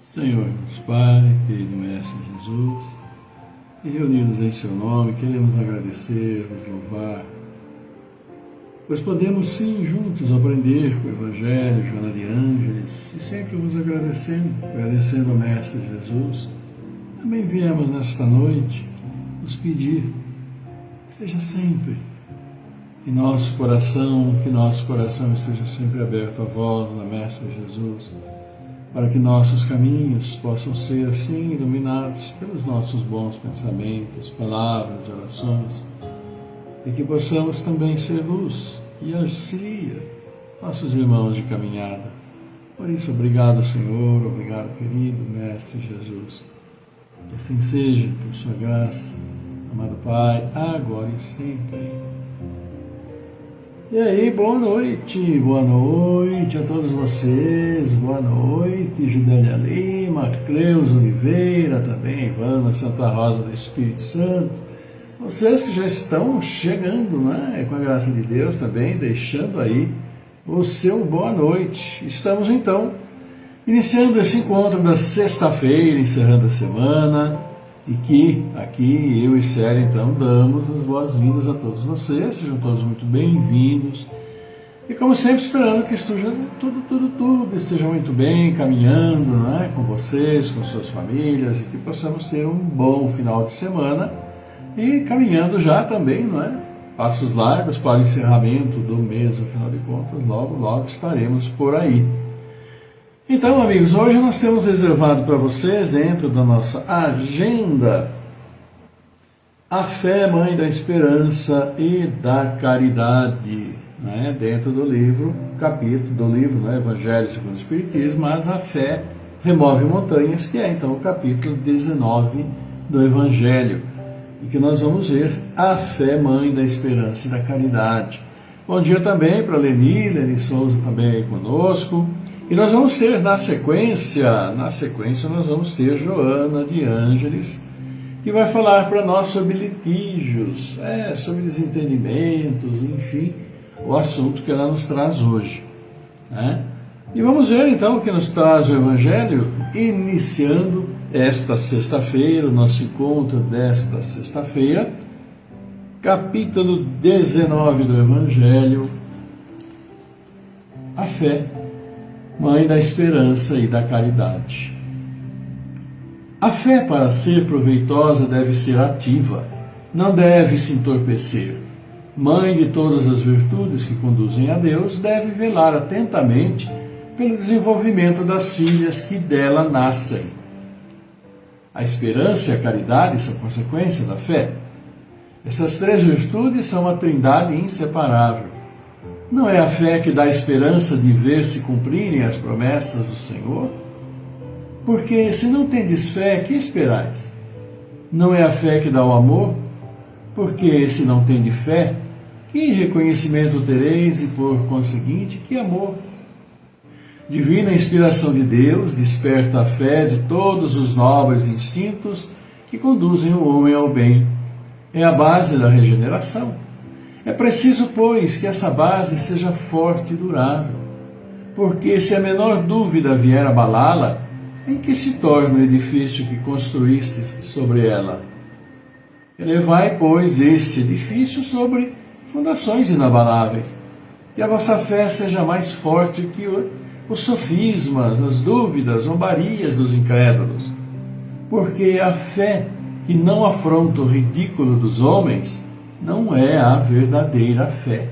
Senhor, nosso Pai, querido Mestre Jesus, e reunidos em Seu nome, queremos agradecer, vos louvar, pois podemos sim juntos aprender com o Evangelho, Joana de Ângeles, e sempre vos agradecendo ao Mestre Jesus. Também viemos nesta noite nos pedir que esteja sempre em nosso coração, que nosso coração esteja sempre aberto à voz da Mestre Jesus, para que nossos caminhos possam ser assim iluminados pelos nossos bons pensamentos, palavras, orações, e que possamos também ser luz que auxilia nossos irmãos de caminhada. Por isso, obrigado, Senhor, obrigado, querido Mestre Jesus. Que assim seja, por sua graça, amado Pai, agora e sempre. E aí, boa noite a todos vocês, boa noite, Judélia Lima, Cleus Oliveira, também Ivana Santa Rosa do Espírito Santo, vocês que já estão chegando, né, com a graça de Deus também, deixando aí o seu boa noite. Estamos então iniciando esse encontro da sexta-feira, encerrando a semana, e que aqui eu e Célia então damos as boas-vindas a todos vocês, sejam todos muito bem-vindos, e como sempre esperando que esteja tudo esteja muito bem, caminhando, né, com vocês, com suas famílias, e que possamos ter um bom final de semana, e caminhando já também, não é? Passos largos para o encerramento do mês, afinal de contas, logo estaremos por aí. Então, amigos, hoje nós temos reservado para vocês, dentro da nossa agenda, a fé, mãe da esperança e da caridade, né? Dentro do livro, capítulo do livro, né? Evangelho segundo o Espiritismo, mas a fé remove montanhas, que é então o capítulo 19 do Evangelho, e que nós vamos ver a fé, mãe da esperança e da caridade. Bom dia também para Leni Souza também aí conosco. E nós vamos ter na sequência nós vamos ter Joana de Ângeles, que vai falar para nós sobre litígios, sobre desentendimentos, enfim, o assunto que ela nos traz hoje, né? E vamos ver então o que nos traz o Evangelho, iniciando esta sexta-feira, o nosso encontro desta sexta-feira, capítulo 19 do Evangelho, a fé, mãe da esperança e da caridade. A fé, para ser proveitosa, deve ser ativa, não deve se entorpecer. mãe de todas as virtudes que conduzem a Deus, deve velar atentamente pelo desenvolvimento das filhas que dela nascem. A esperança e a caridade são consequência da fé. Essas três virtudes são uma trindade inseparável. Não é a fé que dá a esperança de ver se cumprirem as promessas do Senhor? Porque se não tendes fé, que esperais? Não é a fé que dá o amor? Porque se não tendes fé, que reconhecimento tereis e, por conseguinte, que amor? Divina inspiração de Deus desperta a fé de todos os nobres instintos que conduzem o homem ao bem. É a base da regeneração. É preciso, pois, que essa base seja forte e durável, porque se a menor dúvida vier abalá-la, em que se torna o edifício que construístes sobre ela? Elevai, pois, este edifício sobre fundações inabaláveis, que a vossa fé seja mais forte que os sofismas, as dúvidas, zombarias dos incrédulos, porque a fé que não afronta o ridículo dos homens não é a verdadeira fé.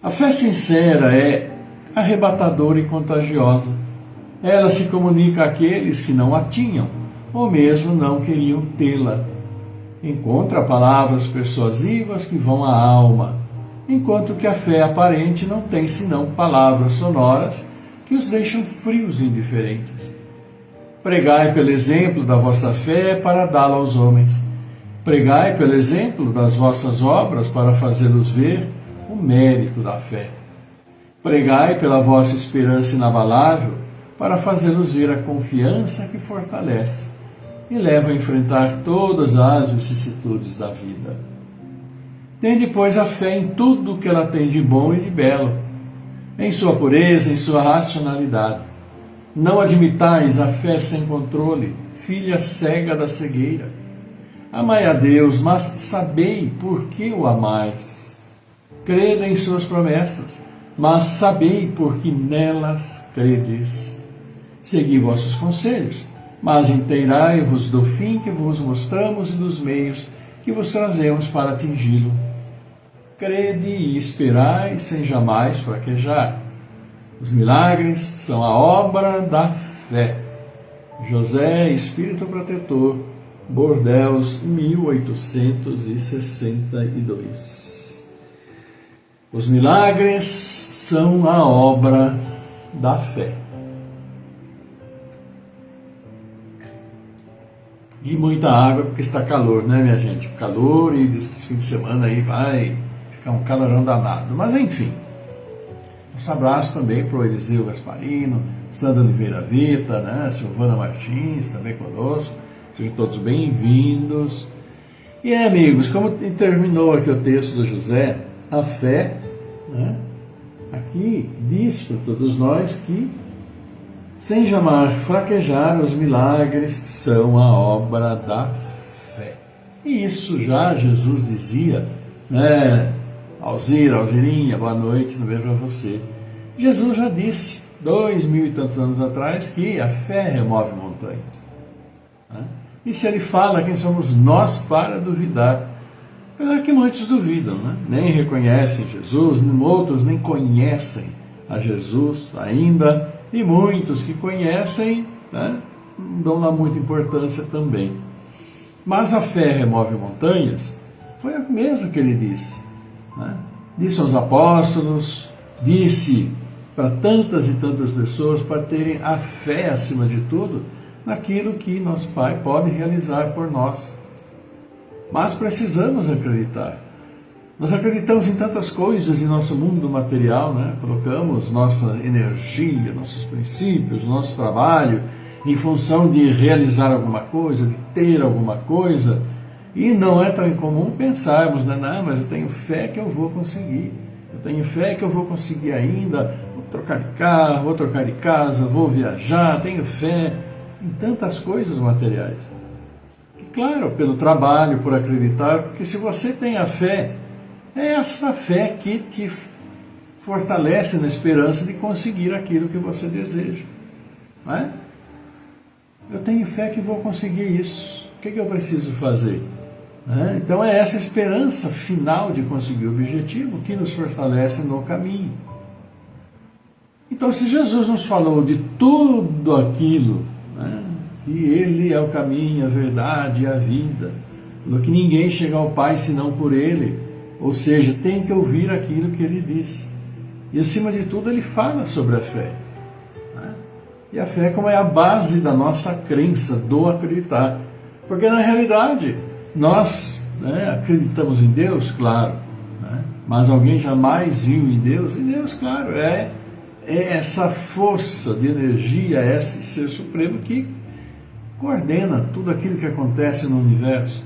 A fé sincera é arrebatadora e contagiosa. Ela se comunica àqueles que não a tinham, ou mesmo não queriam tê-la. Encontra palavras persuasivas que vão à alma, enquanto que a fé aparente não tem senão palavras sonoras que os deixam frios e indiferentes. Pregai pelo exemplo da vossa fé para dá-la aos homens. Pregai pelo exemplo das vossas obras para fazê-los ver o mérito da fé. Pregai pela vossa esperança inabalável para fazê-los ver a confiança que fortalece e leva a enfrentar todas as vicissitudes da vida. Tende, pois, a fé em tudo o que ela tem de bom e de belo, em sua pureza, em sua racionalidade. Não admitais a fé sem controle, filha cega da cegueira. Amai a Deus, mas sabei por que o amais. Crede em suas promessas, mas sabei por que nelas credes. Segui vossos conselhos, mas inteirai-vos do fim que vos mostramos e dos meios que vos trazemos para atingi-lo. Crede e esperai sem jamais fraquejar. Os milagres são a obra da fé. José, Espírito Protetor, Bordeaux, 1862. Os milagres são a obra da fé. E muita água, porque está calor, né, minha gente? Calor, e desses fins de semana aí vai ficar um calorão danado. Mas enfim, nosso abraço também para o Eliseu Gasparino, Sandra Oliveira Vita, né, Silvana Martins, também conosco. Sejam todos bem-vindos. E amigos, como terminou aqui o texto do José, a fé, né, aqui diz para todos nós que, sem jamais fraquejar, os milagres são a obra da fé. E isso já Jesus dizia, né? Alzira, Alzirinha, boa noite, tudo bem para você. Jesus já disse, 2000 e tantos anos atrás, que a fé remove montanhas. Né? E se ele fala, quem somos nós para duvidar? Apesar que muitos duvidam, né? Nem reconhecem Jesus, outros nem conhecem a Jesus ainda, e muitos que conhecem, né, não dão lá muita importância também. Mas a fé remove montanhas, foi o mesmo que ele disse. Né? Disse aos apóstolos, disse para tantas e tantas pessoas, para terem a fé acima de tudo, naquilo que nosso Pai pode realizar por nós. Mas precisamos acreditar. Nós acreditamos em tantas coisas em nosso mundo material, né? Colocamos nossa energia, nossos princípios, nosso trabalho em função de realizar alguma coisa, de ter alguma coisa, e não é tão incomum pensarmos, né? Não, mas eu tenho fé que eu vou conseguir, eu tenho fé que eu vou conseguir ainda, vou trocar de carro, vou trocar de casa, vou viajar, tenho fé em tantas coisas materiais. E claro, pelo trabalho, por acreditar, porque se você tem a fé, é essa fé que te fortalece na esperança de conseguir aquilo que você deseja. Não é? Eu tenho fé que vou conseguir isso. O que eu preciso fazer? né? Então é essa esperança final de conseguir o objetivo que nos fortalece no caminho. Então, se Jesus nos falou de tudo aquilo, né, que Ele é o caminho, a verdade e a vida, que ninguém chega ao Pai senão por Ele, ou seja, tem que ouvir aquilo que Ele diz. E acima de tudo Ele fala sobre a fé, né? E a fé como é a base da nossa crença, do acreditar. Porque na realidade nós, né, acreditamos em Deus, claro, né? Mas alguém jamais viu em Deus? Em Deus, claro, é essa força de energia, esse ser supremo que coordena tudo aquilo que acontece no universo.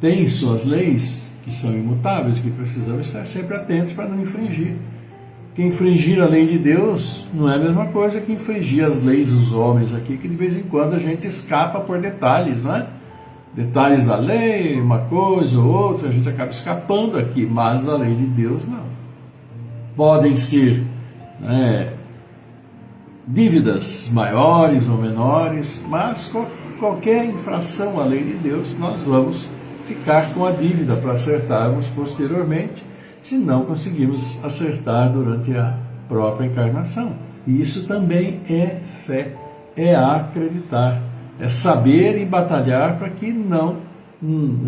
Tem suas leis que são imutáveis, que precisamos estar sempre atentos para não infringir. Que infringir a lei de Deus não é a mesma coisa que infringir as leis dos homens aqui, que de vez em quando a gente escapa por detalhes, né? Detalhes da lei, uma coisa ou outra, a gente acaba escapando aqui, mas da lei de Deus não. Podem ser, né, dívidas maiores ou menores, mas qualquer infração à lei de Deus, nós vamos ficar com a dívida para acertarmos posteriormente, se não conseguimos acertar durante a própria encarnação. E isso também é fé, é acreditar, é saber e batalhar para que não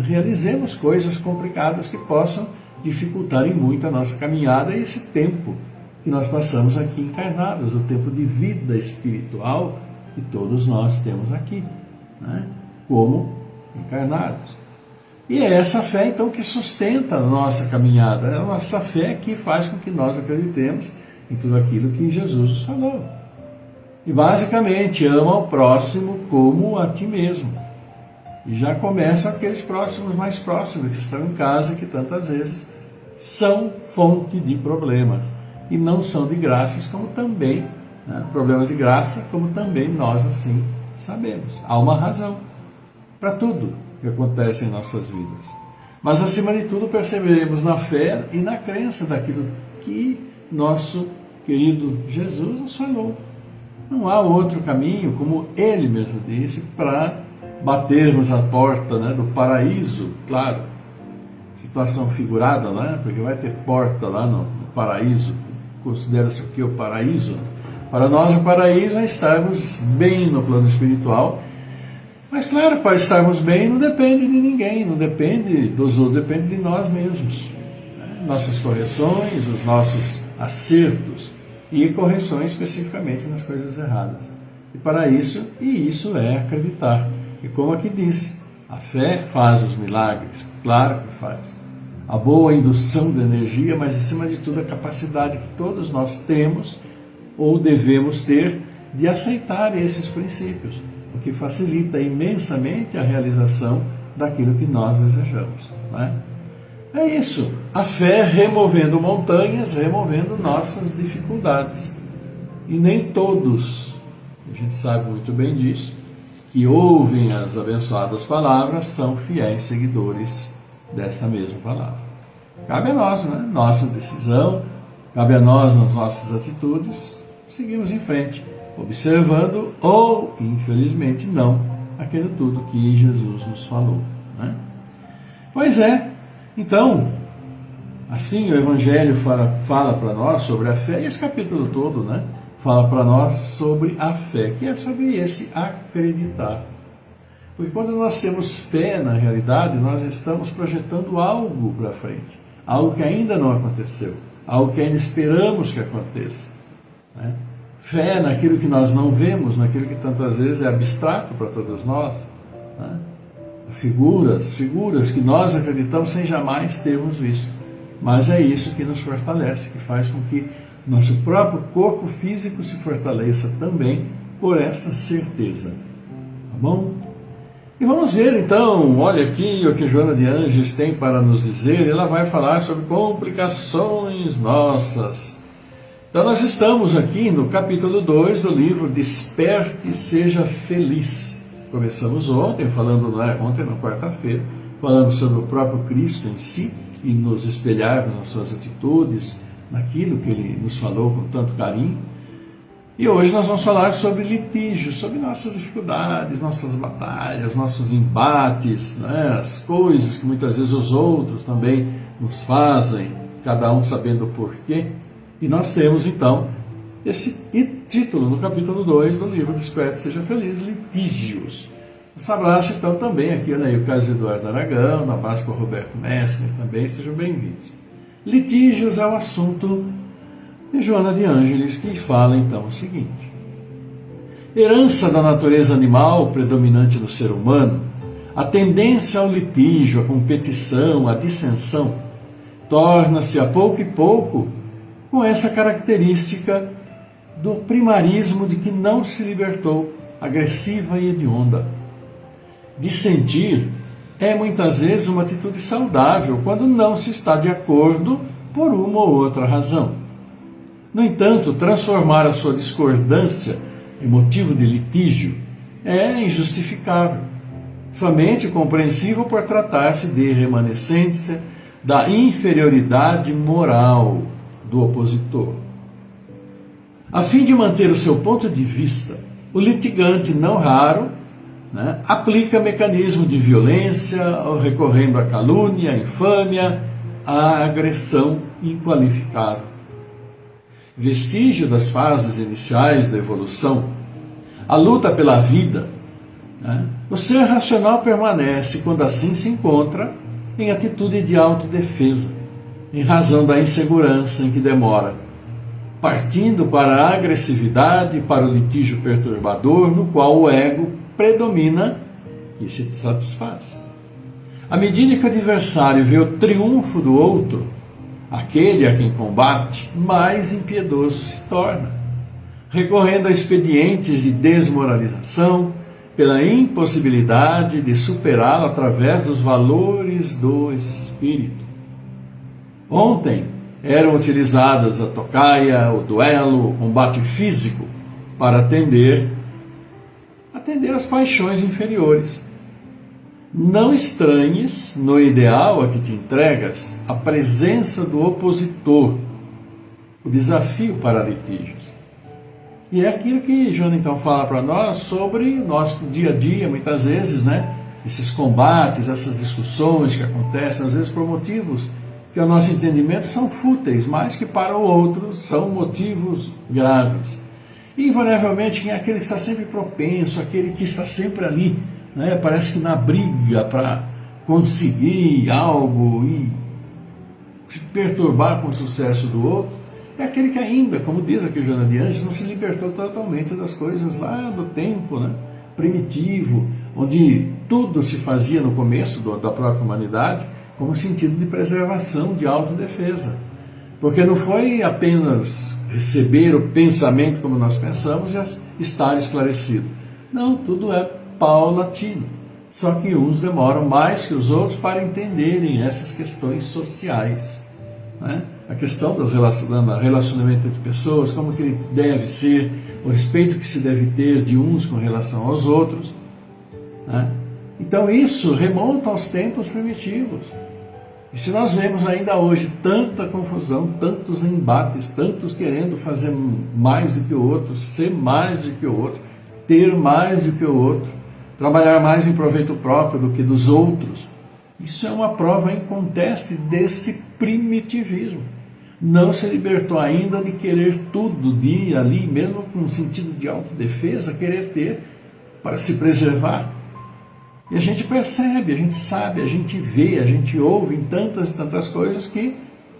realizemos coisas complicadas que possam dificultar em muito a nossa caminhada e esse tempo que nós passamos aqui encarnados, o tempo de vida espiritual que todos nós temos aqui, né, como encarnados. E é essa fé, então, que sustenta a nossa caminhada, é a nossa fé que faz com que nós acreditemos em tudo aquilo que Jesus nos falou. E, basicamente, ama ao próximo como a ti mesmo. E já começam aqueles próximos mais próximos, que estão em casa, que tantas vezes são fonte de problemas. E não são de graças, como também, né, problemas de graça, como também nós assim sabemos. Há uma razão para tudo que acontece em nossas vidas. Mas, acima de tudo, perceberemos na fé e na crença daquilo que nosso querido Jesus nos falou. Não há outro caminho, como Ele mesmo disse, para batermos a porta, né, do paraíso, claro, situação figurada, né, porque vai ter porta lá no paraíso, considera-se o que? O paraíso. Para nós, o paraíso é estarmos bem no plano espiritual. Mas, claro, para estarmos bem não depende de ninguém, não depende dos outros, depende de nós mesmos. Nossas correções, os nossos acertos e correções especificamente nas coisas erradas. E para isso, isso é acreditar. E como aqui diz, a fé faz os milagres, claro que faz. A boa indução de energia, mas acima de tudo a capacidade que todos nós temos ou devemos ter de aceitar esses princípios, o que facilita imensamente a realização daquilo que nós desejamos, né? É isso, a fé removendo montanhas, removendo nossas dificuldades. E nem todos, a gente sabe muito bem disso, que ouvem as abençoadas palavras são fiéis seguidores dessa mesma palavra. Cabe a nós, né? Nossa decisão, cabe a nós nas nossas atitudes, seguimos em frente, observando ou, infelizmente, não, aquilo tudo que Jesus nos falou, né? Pois é, então, assim o Evangelho fala para nós sobre a fé, e esse capítulo todo, né, fala para nós sobre a fé, que é sobre esse acreditar. Porque quando nós temos fé, na realidade, nós estamos projetando algo para frente, algo que ainda não aconteceu, algo que ainda esperamos que aconteça, né? Fé naquilo que nós não vemos, naquilo que tantas vezes é abstrato para todos nós, né? Figuras que nós acreditamos sem jamais termos visto. Mas é isso que nos fortalece, que faz com que nosso próprio corpo físico se fortaleça também por esta certeza. Tá bom? E vamos ver então, olha aqui o que Joana de Ângeles tem para nos dizer. Ela vai falar sobre complicações nossas. Então nós estamos aqui no capítulo 2 do livro Desperte e Seja Feliz. Começamos ontem, ontem na quarta-feira, falando sobre o próprio Cristo em si e nos espelharmos nas suas atitudes, naquilo que Ele nos falou com tanto carinho. E hoje nós vamos falar sobre litígios, sobre nossas dificuldades, nossas batalhas, nossos embates, né? As coisas que muitas vezes os outros também nos fazem, cada um sabendo o porquê. E nós temos então esse título no capítulo 2 do livro Desperte Seja Feliz, Litígios. Um abraço então também aqui, né, o Carlos Eduardo Aragão, um abraço para o Roberto Messner também, sejam bem-vindos. Litígios é o assunto de Joana de Ângeles, que fala então o seguinte: herança da natureza animal predominante no ser humano, a tendência ao litígio, à competição, à dissensão, torna-se a pouco e pouco com essa característica do primarismo de que não se libertou, agressiva e hedionda. Dissentir é muitas vezes uma atitude saudável quando não se está de acordo por uma ou outra razão. No entanto, transformar a sua discordância em motivo de litígio é injustificável, somente compreensível por tratar-se de remanescência da inferioridade moral do opositor. A fim de manter o seu ponto de vista, o litigante, não raro, aplica mecanismo de violência, recorrendo à calúnia, à infâmia, à agressão inqualificável. Vestígio das fases iniciais da evolução, a luta pela vida, o ser racional permanece, quando assim se encontra, em atitude de autodefesa, em razão da insegurança em que demora, partindo para a agressividade e para o litígio perturbador, no qual o ego predomina e se satisfaz. À medida que o adversário vê o triunfo do outro, aquele a quem combate, mais impiedoso se torna, recorrendo a expedientes de desmoralização, pela impossibilidade de superá-lo através dos valores do espírito. Ontem eram utilizadas a tocaia, o duelo, o combate físico para atender às paixões inferiores. Não estranhes, no ideal a que te entregas, a presença do opositor, o desafio para litígios. E é aquilo que Joana então fala para nós sobre o nosso dia a dia, muitas vezes, esses combates, essas discussões que acontecem, às vezes por motivos que ao nosso entendimento são fúteis, mas que para o outro são motivos graves. E invariavelmente quem é aquele que está sempre propenso, aquele que está sempre ali, parece que na briga para conseguir algo e se perturbar com o sucesso do outro, é aquele que ainda, como diz aqui Joana de Ângeles, não se libertou totalmente das coisas lá do tempo primitivo, onde tudo se fazia no começo da própria humanidade como sentido de preservação, de autodefesa. Porque não foi apenas receber o pensamento como nós pensamos e estar esclarecido. Não, tudo é paulatino. Só que uns demoram mais que os outros para entenderem essas questões sociais. A questão do relacionamento entre pessoas, como que ele deve ser, o respeito que se deve ter de uns com relação aos outros. Então isso remonta aos tempos primitivos. E se nós vemos ainda hoje tanta confusão, tantos embates, tantos querendo fazer mais do que o outro, ser mais do que o outro, ter mais do que o outro, trabalhar mais em proveito próprio do que dos outros, isso é uma prova inconteste desse primitivismo. Não se libertou ainda de querer tudo, de ir ali, mesmo com um sentido de autodefesa, querer ter para se preservar. E a gente percebe, a gente sabe, a gente vê, a gente ouve em tantas e tantas coisas que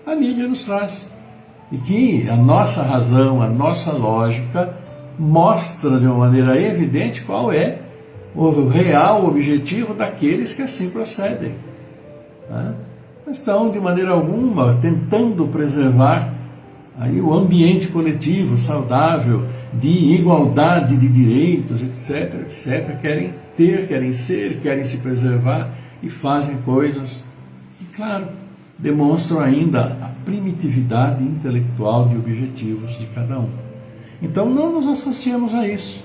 a mídia nos traz. E que a nossa razão, a nossa lógica mostra de uma maneira evidente qual é o real objetivo daqueles que assim procedem. Estão, de maneira alguma, tentando preservar aí o ambiente coletivo saudável, de igualdade de direitos, etc, etc. Querem ter, querem ser, querem se preservar e fazem coisas que, claro, demonstram ainda a primitividade intelectual de objetivos de cada um. Então não nos associamos a isso.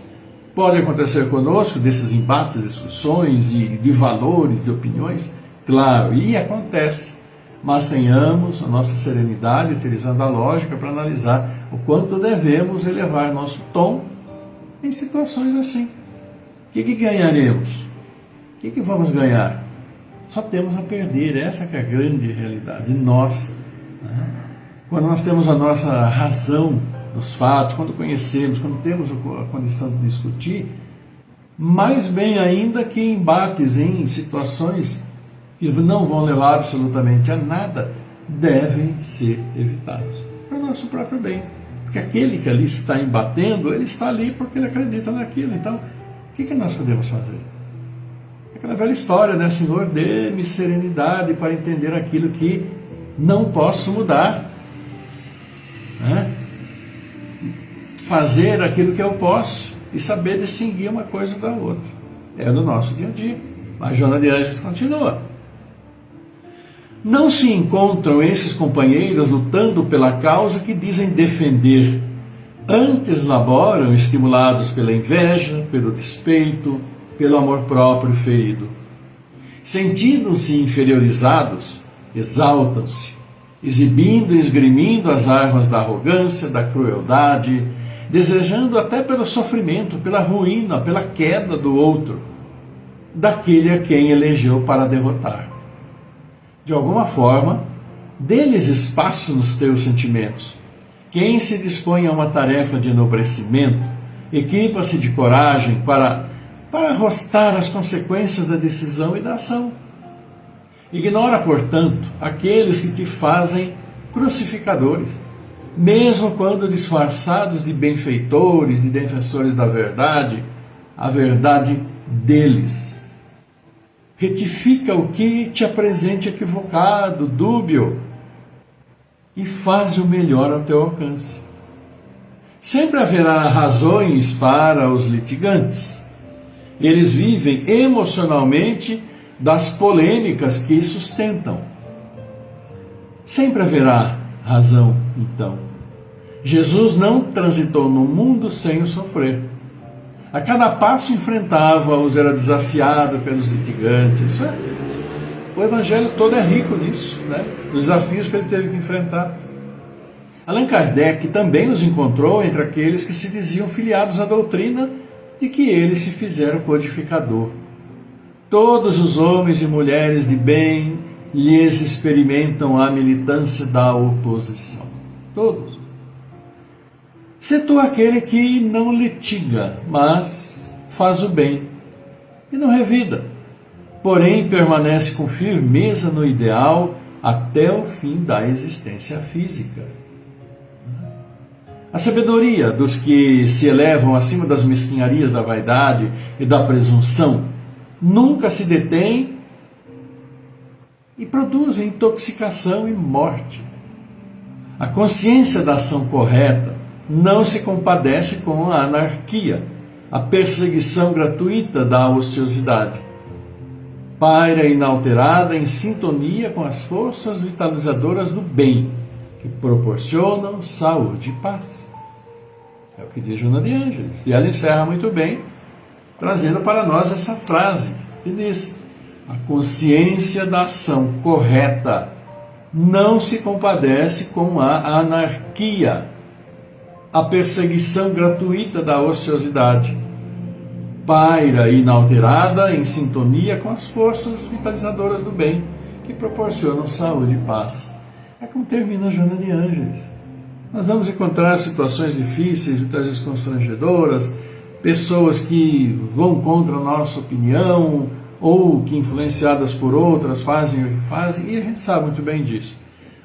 Pode acontecer conosco desses embates, discussões e de valores, de opiniões, claro, e acontece. mas tenhamos a nossa serenidade, utilizando a lógica para analisar o quanto devemos elevar nosso tom em situações assim. O que ganharemos? O que vamos ganhar? Só temos a perder, essa que é a grande realidade nossa. Né? Quando nós temos a nossa razão dos fatos, quando conhecemos, quando temos a condição de discutir, mais bem ainda que embates em situações que não vão levar absolutamente a nada, devem ser evitados para o nosso próprio bem. Porque aquele que ali está embatendo, ele está ali porque ele acredita naquilo. Então, o que nós podemos fazer? Aquela velha história, né? Senhor, dê-me serenidade para entender aquilo que não posso mudar. Né? Fazer aquilo que eu posso e saber distinguir uma coisa da outra. É no nosso dia a dia. Mas Joana de Ângeles continua. Não se encontram esses companheiros lutando pela causa que dizem defender. Antes laboram estimulados pela inveja, pelo despeito, pelo amor próprio ferido. Sentindo-se inferiorizados, exaltam-se, exibindo e esgrimindo as armas da arrogância, da crueldade, desejando até pelo sofrimento, pela ruína, pela queda do outro, daquele a quem elegeu para derrotar. De alguma forma, dê-lhes espaço nos teus sentimentos. Quem se dispõe a uma tarefa de enobrecimento, equipa-se de coragem para arrostar as consequências da decisão e da ação. Ignora, portanto, aqueles que te fazem crucificadores, mesmo quando disfarçados de benfeitores, de defensores da verdade, a verdade deles. Retifica o que te apresente equivocado, dúbio, e faz o melhor ao teu alcance. Sempre haverá razões para os litigantes. Eles vivem emocionalmente das polêmicas que sustentam. Sempre haverá razão, então. Jesus não transitou no mundo sem o sofrer. A cada passo enfrentava-os, era desafiado pelos litigantes. O Evangelho todo é rico nisso, né? Os desafios que ele teve que enfrentar. Allan Kardec também nos encontrou entre aqueles que se diziam filiados à doutrina de que ele se fizera codificador. Todos os homens e mulheres de bem lhes experimentam a militância da oposição. Todos. Se tu aquele que não litiga, mas faz o bem e não revida, porém permanece com firmeza no ideal até o fim da existência física. A sabedoria dos que se elevam acima das mesquinharias da vaidade e da presunção nunca se detém e produz intoxicação e morte. A consciência da ação correta não se compadece com a anarquia, a perseguição gratuita da ociosidade. Paira inalterada em sintonia com as forças vitalizadoras do bem, que proporcionam saúde e paz. É o que diz Joana de Ângeles. E ela encerra muito bem, trazendo para nós essa frase, que diz: a consciência da ação correta não se compadece com a anarquia, a perseguição gratuita da ociosidade. Paira inalterada em sintonia com as forças vitalizadoras do bem, que proporcionam saúde e paz. É como termina Joana de Ângeles. Nós vamos encontrar situações difíceis, muitas vezes constrangedoras, pessoas que vão contra a nossa opinião, ou que, influenciadas por outras, fazem o que fazem, e a gente sabe muito bem disso.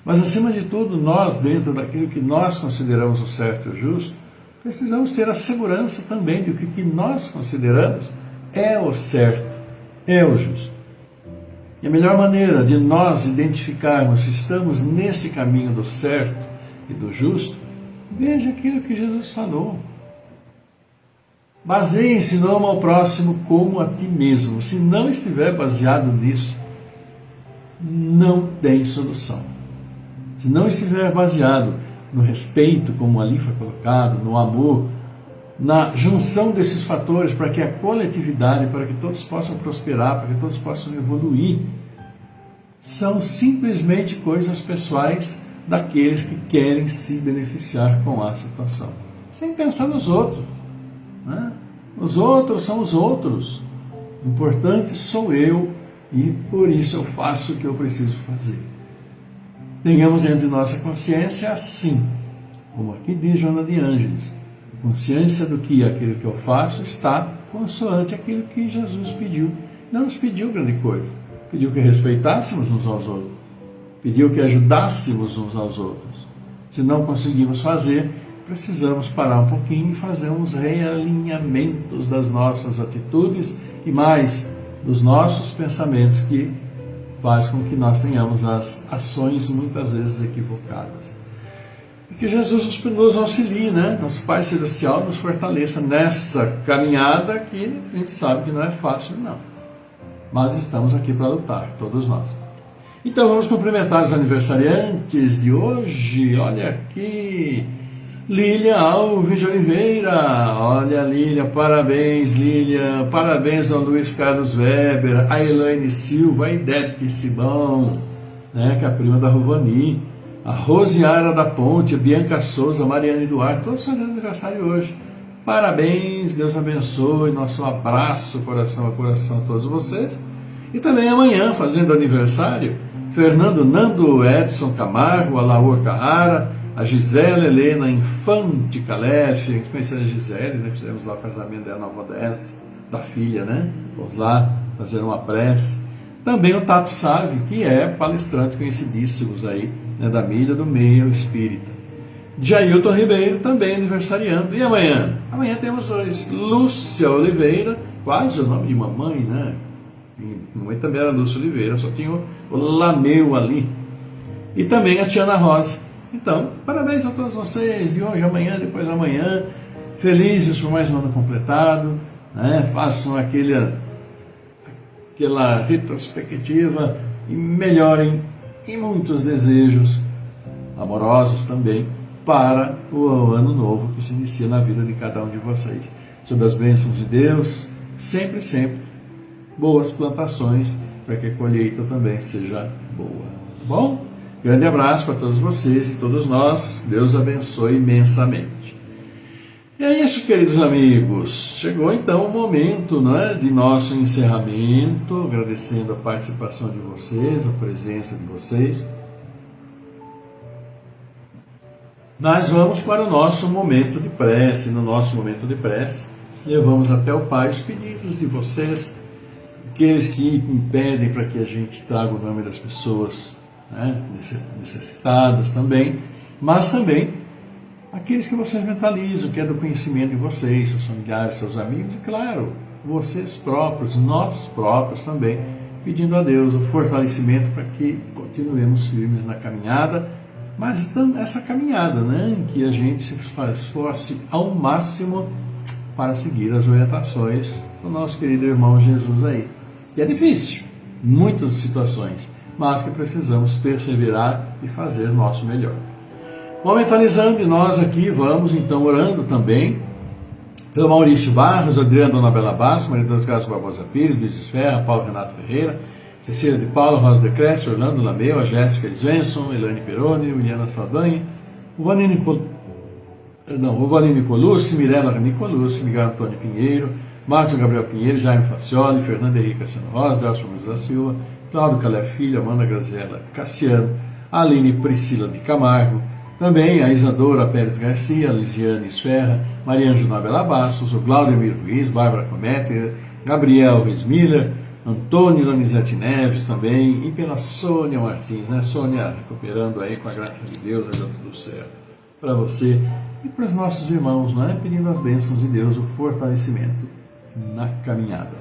Mas, acima de tudo, nós, dentro daquilo que nós consideramos o certo e o justo, precisamos ter a segurança também de que o que nós consideramos é o certo, é o justo. E a melhor maneira de nós identificarmos se estamos nesse caminho do certo e do justo, veja aquilo que Jesus falou. Baseie-se no amor ao próximo como a ti mesmo. Se não estiver baseado nisso, não tem solução. Se não estiver baseado no respeito, como ali foi colocado, no amor, na junção desses fatores para que a coletividade, para que todos possam prosperar, para que todos possam evoluir, são simplesmente coisas pessoais daqueles que querem se beneficiar com a situação, sem pensar nos outros, né? Os outros são os outros. O importante sou eu e por isso eu faço o que eu preciso fazer. Tenhamos dentro de nossa consciência assim, como aqui diz Joana de Ângeles, consciência do que aquilo que eu faço está consoante aquilo que Jesus pediu. Não nos pediu grande coisa, pediu que respeitássemos uns aos outros, pediu que ajudássemos uns aos outros. Se não conseguimos fazer, precisamos parar um pouquinho e fazer uns realinhamentos das nossas atitudes e mais dos nossos pensamentos, que faz com que nós tenhamos as ações muitas vezes equivocadas. E que Jesus nos auxilie, né? Nosso Pai Celestial nos fortaleça nessa caminhada que a gente sabe que não é fácil, não. Mas estamos aqui para lutar, todos nós. Então vamos cumprimentar os aniversariantes de hoje. Olha aqui, Lília Alves de Oliveira. Olha, Lília, parabéns, Lília. Parabéns ao Luiz Carlos Weber, a Elaine Silva, a Idete Simão, né, que é a prima da Rovani, a Rosiara da Ponte, a Bianca Souza, a Mariane Duarte, todos fazendo aniversário hoje. Parabéns, Deus abençoe, nosso abraço, coração a coração a todos vocês. E também amanhã, fazendo aniversário, Fernando Nando Edson Camargo, a Laura Carrara, a Gisele Helena Infante Calef, a gente conheceu a Gisele, né? Fizemos lá o casamento dela na Nova Odessa, da filha, né? Vamos lá fazer uma prece. Também o Tato Save, que é palestrante conhecidíssimos aí, né, da mídia do meio espírita. Jailton Ribeiro, também aniversariando. E amanhã? Amanhã temos dois. Lúcia Oliveira, quase o nome de mamãe, né? Mamãe também era Lúcia Oliveira, só tinha o Lameu ali. E também a Tiana Rosa. Então, parabéns a todos vocês, de hoje, amanhã, depois de amanhã. Felizes por mais um ano completado, né? Façam aquela retrospectiva e melhorem em muitos desejos amorosos também para o ano novo que se inicia na vida de cada um de vocês. Sob as bênçãos de Deus, sempre, sempre, boas plantações para que a colheita também seja boa. Tá bom? Grande abraço para todos vocês e todos nós. Deus abençoe imensamente. E é isso, queridos amigos. Chegou então o momento, não é, de nosso encerramento, agradecendo a participação de vocês, a presença de vocês. Nós vamos para o nosso momento de prece. No nosso momento de prece, levamos até o Pai os pedidos de vocês, aqueles que impedem para que a gente traga o nome das pessoas, né, necessitadas também, mas também aqueles que vocês mentalizam, que é do conhecimento de vocês, seus familiares, seus amigos, e claro, vocês próprios, nós próprios também, pedindo a Deus o fortalecimento para que continuemos firmes na caminhada, mas essa caminhada, né, em que a gente se esforce ao máximo para seguir as orientações do nosso querido irmão Jesus aí. E é difícil, muitas situações, mas que precisamos perseverar e fazer o nosso melhor. Momentalizando, nós aqui vamos então orando também pelo Maurício Barros, Adriano Donabela Basso, Maria das Graças Barbosa Pires, Luiz Esferra, Paulo Renato Ferreira, Cecília de Paula, Rosa de Cresce, Orlando Lameu, a Jéssica Svensson, Elane Peroni, Williana Saldanha, o Vanini Colucci, Mirella Nicolucci, Miguel Antônio Pinheiro, Marcos Gabriel Pinheiro, Jaime Facioli, Fernando Henrique Cassiano Rosa, Delcio Gomes da Silva, Cláudio Calé Filho, Amanda Graziela Cassiano, Aline Priscila de Camargo, também a Isadora Pérez Garcia, a Lisiane Esferra, Maria Anjonabela Bastos, o Glaudio Emir Ruiz, Bárbara Comete, Gabriel Ruiz Miller, Antônio Donizete Neves também, e pela Sônia Martins, né? Sônia, recuperando aí com a graça de Deus, vai dar tudo certo para você e para os nossos irmãos, né? Pedindo as bênçãos de Deus, o fortalecimento na caminhada.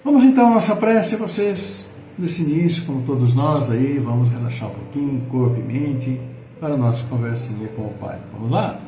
Vamos então à nossa prece, vocês, nesse início, como todos nós aí, vamos relaxar um pouquinho, corpo e mente, para a nossa conversinha com o Pai. Vamos lá?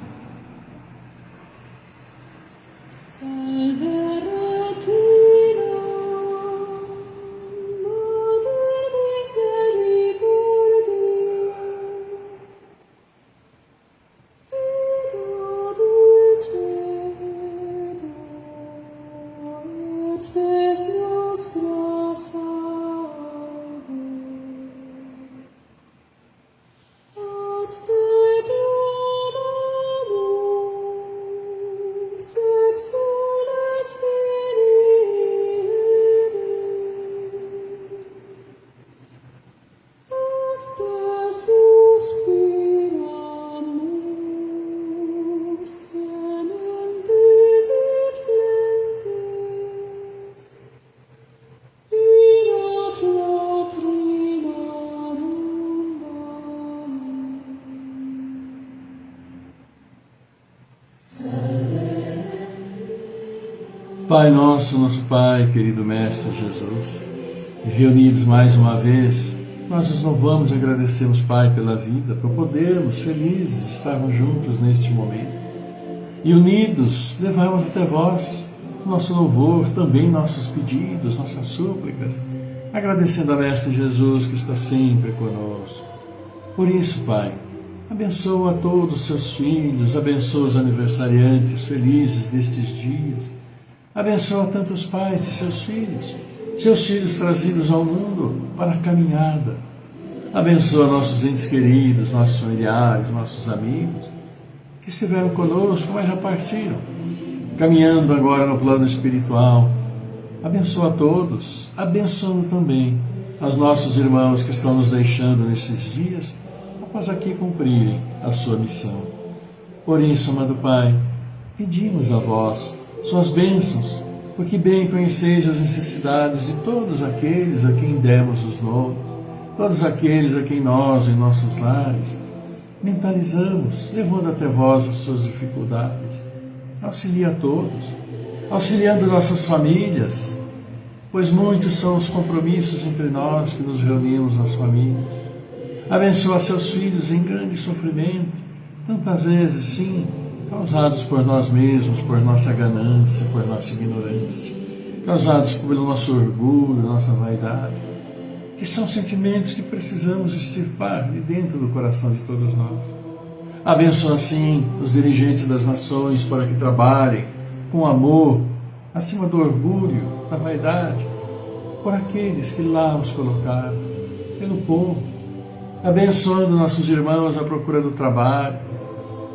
Pai nosso, nosso Pai, querido Mestre Jesus, reunidos mais uma vez, nós nos louvamos e agradecemos, Pai, pela vida, por podermos, felizes, estarmos juntos neste momento. E unidos, levarmos até vós nosso louvor, também nossos pedidos, nossas súplicas, agradecendo a Mestre Jesus que está sempre conosco. Por isso, Pai, abençoa a todos os seus filhos, abençoa os aniversariantes felizes destes dias, abençoa tantos pais e seus filhos trazidos ao mundo para a caminhada. Abençoa nossos entes queridos, nossos familiares, nossos amigos, que estiveram conosco, mas já partiram, caminhando agora no plano espiritual. Abençoa a todos, abençoando também aos nossos irmãos que estão nos deixando nesses dias, após aqui cumprirem a sua missão. Por isso, amado Pai, pedimos a vós suas bênçãos, porque bem conheceis as necessidades de todos aqueles a quem demos os nomes, todos aqueles a quem nós, em nossos lares, mentalizamos, levando até vós as suas dificuldades. Auxilia a todos, auxiliando nossas famílias, pois muitos são os compromissos entre nós que nos reunimos nas famílias. Abençoa seus filhos em grande sofrimento, tantas vezes, sim, causados por nós mesmos, por nossa ganância, por nossa ignorância, causados pelo nosso orgulho, nossa vaidade, que são sentimentos que precisamos extirpar de dentro do coração de todos nós. Abençoa, assim, os dirigentes das nações para que trabalhem com amor, acima do orgulho, da vaidade, por aqueles que lá os colocaram, pelo povo. Abençoando nossos irmãos à procura do trabalho,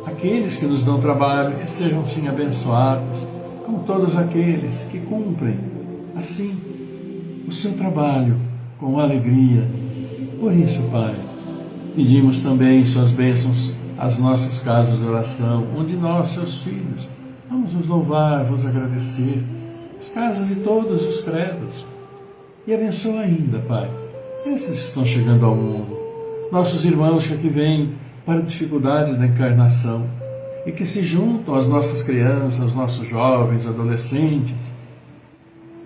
aqueles que nos dão trabalho, que sejam sim abençoados, como todos aqueles que cumprem, assim, o seu trabalho com alegria. Por isso, Pai, pedimos também suas bênçãos às nossas casas de oração, onde nós, seus filhos, vamos nos louvar, vos agradecer, as casas de todos os credos. E abençoa ainda, Pai, esses que estão chegando ao mundo, nossos irmãos que aqui vêm para dificuldades da encarnação e que se juntam às nossas crianças, aos nossos jovens, adolescentes,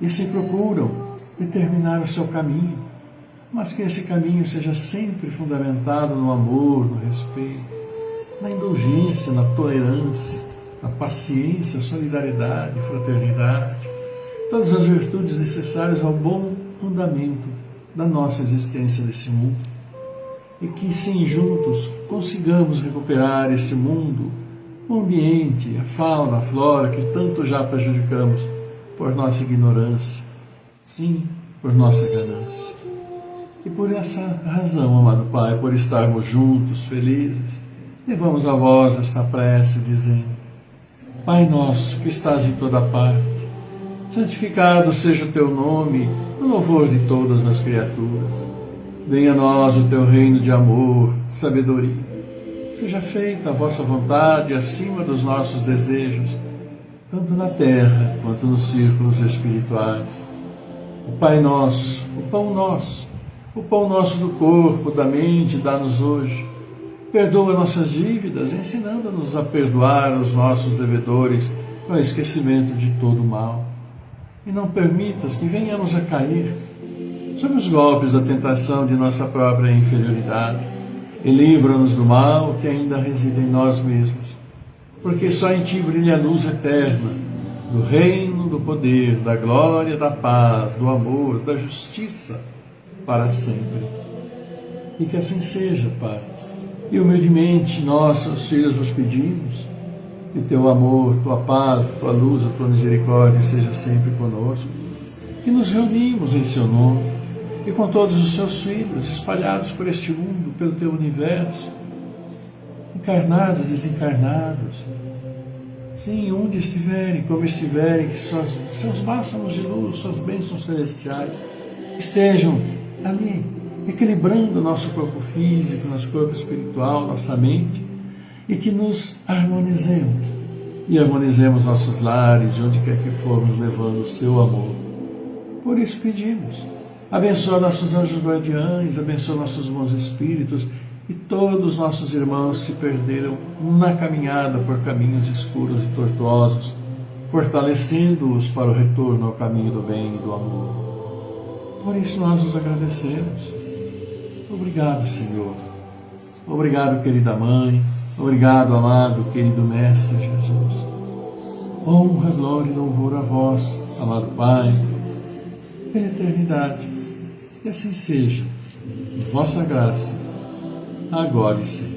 e se procuram determinar o seu caminho, mas que esse caminho seja sempre fundamentado no amor, no respeito, na indulgência, na tolerância, na paciência, solidariedade, fraternidade, todas as virtudes necessárias ao bom andamento da nossa existência nesse mundo. E que sim, juntos, consigamos recuperar esse mundo, o ambiente, a fauna, a flora, que tanto já prejudicamos por nossa ignorância, sim, por nossa ganância. E por essa razão, amado Pai, por estarmos juntos, felizes, levamos a vós esta prece, dizendo: Pai nosso, que estás em toda parte, santificado seja o teu nome, no louvor de todas as criaturas. Venha a nós o teu reino de amor, de sabedoria. Seja feita a vossa vontade acima dos nossos desejos, tanto na terra quanto nos círculos espirituais. O Pai nosso, o pão nosso do corpo, da mente, dá-nos hoje. Perdoa nossas dívidas, ensinando-nos a perdoar os nossos devedores, com o esquecimento de todo o mal. E não permitas que venhamos a cair sob os golpes da tentação de nossa própria inferioridade, e livra-nos do mal que ainda reside em nós mesmos, porque só em Ti brilha a luz eterna, do reino, do poder, da glória, da paz, do amor, da justiça, para sempre. E que assim seja, Pai. E humildemente nós, seus filhos, vos pedimos que Teu amor, Tua paz, Tua luz, a Tua misericórdia seja sempre conosco, que nos reunimos em Seu nome, e com todos os seus filhos espalhados por este mundo, pelo teu universo, encarnados, desencarnados, sim, onde estiverem, como estiverem, que seus bálsamos de luz, suas bênçãos celestiais estejam ali, equilibrando o nosso corpo físico, nosso corpo espiritual, nossa mente, e que nos harmonizemos, e harmonizemos nossos lares, onde quer que formos, levando o seu amor. Por isso pedimos: abençoa nossos anjos guardiães, abençoa nossos bons espíritos, e todos os nossos irmãos se perderam na caminhada por caminhos escuros e tortuosos, fortalecendo-os para o retorno ao caminho do bem e do amor. Por isso nós os agradecemos. Obrigado, Senhor. Obrigado, querida Mãe. Obrigado, amado, querido Mestre Jesus. Honra, glória e louvor a vós, amado Pai, pela eternidade. E assim seja, em vossa graça, agora e sempre.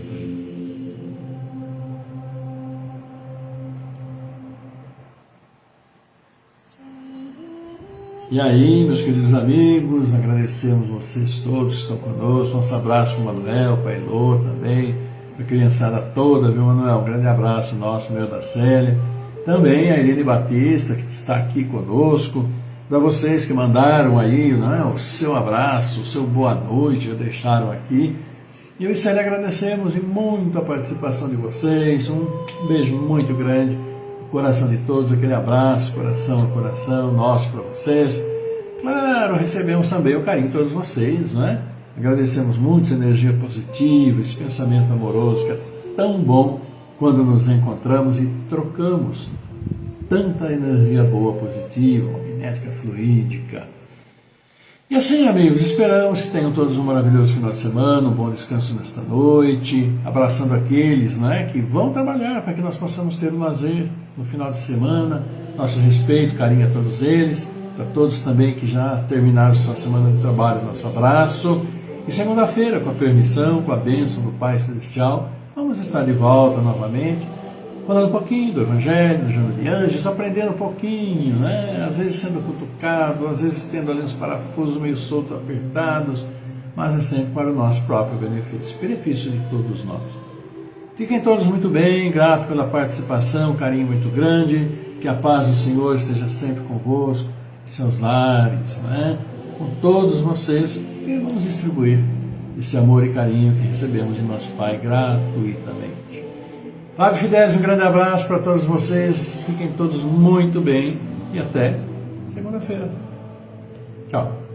E aí, meus queridos amigos, agradecemos vocês todos que estão conosco. Nosso abraço para o Manuel, para a Elô também, para a criançada toda, viu, Manuel? Um grande abraço nosso, meu, da Célia. Também a Irene Batista, que está aqui conosco. Para vocês que mandaram aí, né, o seu abraço, o seu boa noite, já deixaram aqui. E eu e Célia agradecemos e muito a participação de vocês. Um beijo muito grande. Coração de todos, aquele abraço, coração a coração, nosso para vocês. Claro, recebemos também o carinho de todos vocês, não é? Agradecemos muito essa energia positiva, esse pensamento amoroso que é tão bom quando nos encontramos e trocamos tanta energia boa, positiva, magnética, fluídica. E assim, amigos, esperamos que tenham todos um maravilhoso final de semana, um bom descanso nesta noite, abraçando aqueles, né, que vão trabalhar para que nós possamos ter um lazer no final de semana. Nosso respeito, carinho a todos eles, para todos também que já terminaram sua semana de trabalho, nosso abraço. E segunda-feira, com a permissão, com a bênção do Pai Celestial, vamos estar de volta novamente, falando um pouquinho do Evangelho, do Jogo de Anjos, aprendendo um pouquinho, né? Às vezes sendo cutucado, às vezes tendo ali uns parafusos meio soltos, apertados, mas é sempre para o nosso próprio benefício de todos nós. Fiquem todos muito bem, grato pela participação, carinho muito grande, que a paz do Senhor esteja sempre convosco, em seus lares, né? Com todos vocês, e vamos distribuir esse amor e carinho que recebemos de nosso Pai gratuitamente. Flávio Fidelis, um grande abraço para todos vocês, fiquem todos muito bem e até segunda-feira. Tchau.